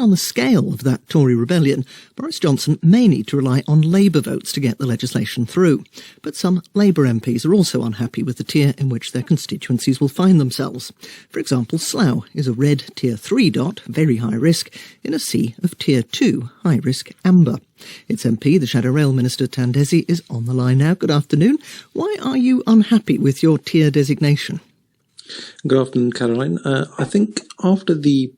On the scale of that Tory rebellion, Boris Johnson may need to rely on Labour votes to get the legislation through. But some Labour MPs are also unhappy with the tier in which their constituencies will find themselves. For example, Slough is a red Tier 3 dot, very high risk, in a sea of Tier 2, high risk amber. Its MP, the Shadow Rail Minister Tandesi, is on the line now. Good afternoon. Why are you unhappy with your tier designation? Good afternoon, Caroline. I think after the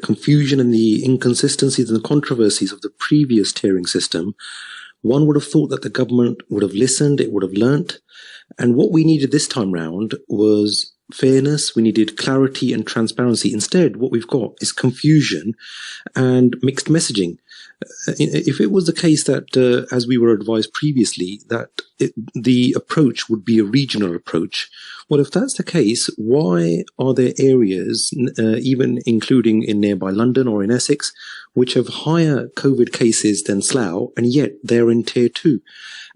confusion and the inconsistencies and the controversies of the previous tiering system, one would have thought that the government would have listened, it would have learnt. And what we needed this time round was fairness, we needed clarity and transparency. Instead, what we've got is confusion and mixed messaging. If it was the case that, as we were advised previously, that the approach would be a regional approach, well, if that's the case, why are there areas, even including in nearby London or in Essex, which have higher COVID cases than Slough, and yet they're in Tier 2?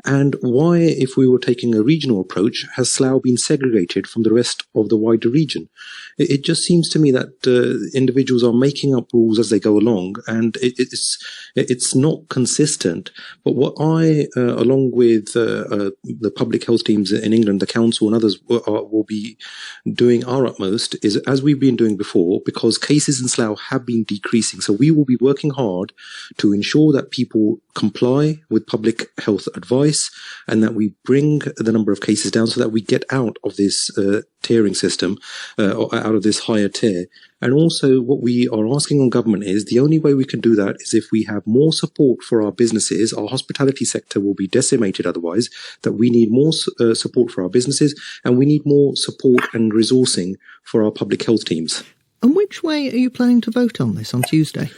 And why, if we were taking a regional approach, has Slough been segregated from the rest of the wider region? It just seems to me that individuals are making up rules as they go along, and it's not consistent. But what I, along with the public health teams in England, the council and others, will be doing our utmost is, as we've been doing before, because cases in Slough have been decreasing. So we will be working hard to ensure that people comply with public health advice, and that we bring the number of cases down so that we get out of this tiering system, or out of this higher tier. And also what we are asking on government is the only way we can do that is if we have more support for our businesses. Our hospitality sector will be decimated otherwise, that we need more support for our businesses, and we need more support and resourcing for our public health teams. And which way are you planning to vote on this on Tuesday?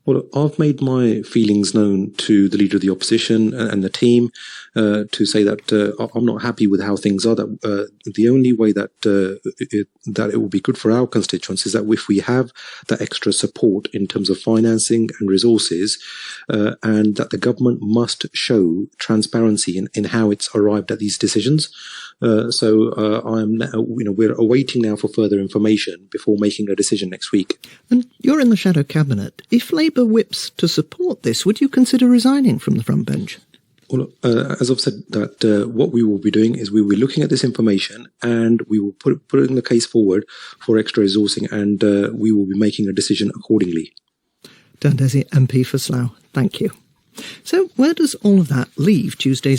Well, I've made my feelings known to the Leader of the Opposition and the team to say that I'm not happy with how things are, that the only way that it will be good for our constituents is that if we have that extra support in terms of financing and resources, and that the government must show transparency in how it's arrived at these decisions. We're awaiting now for further information before making a decision next week. And you're in the Shadow Cabinet. If Labour whips to support this, would you consider resigning from the front bench? Well, as I've said, that what we will be doing is we will be looking at this information and we will put in the case forward for extra resourcing, and we will be making a decision accordingly. Tandesi, MP for Slough, thank you. So where does all of that leave Tuesday's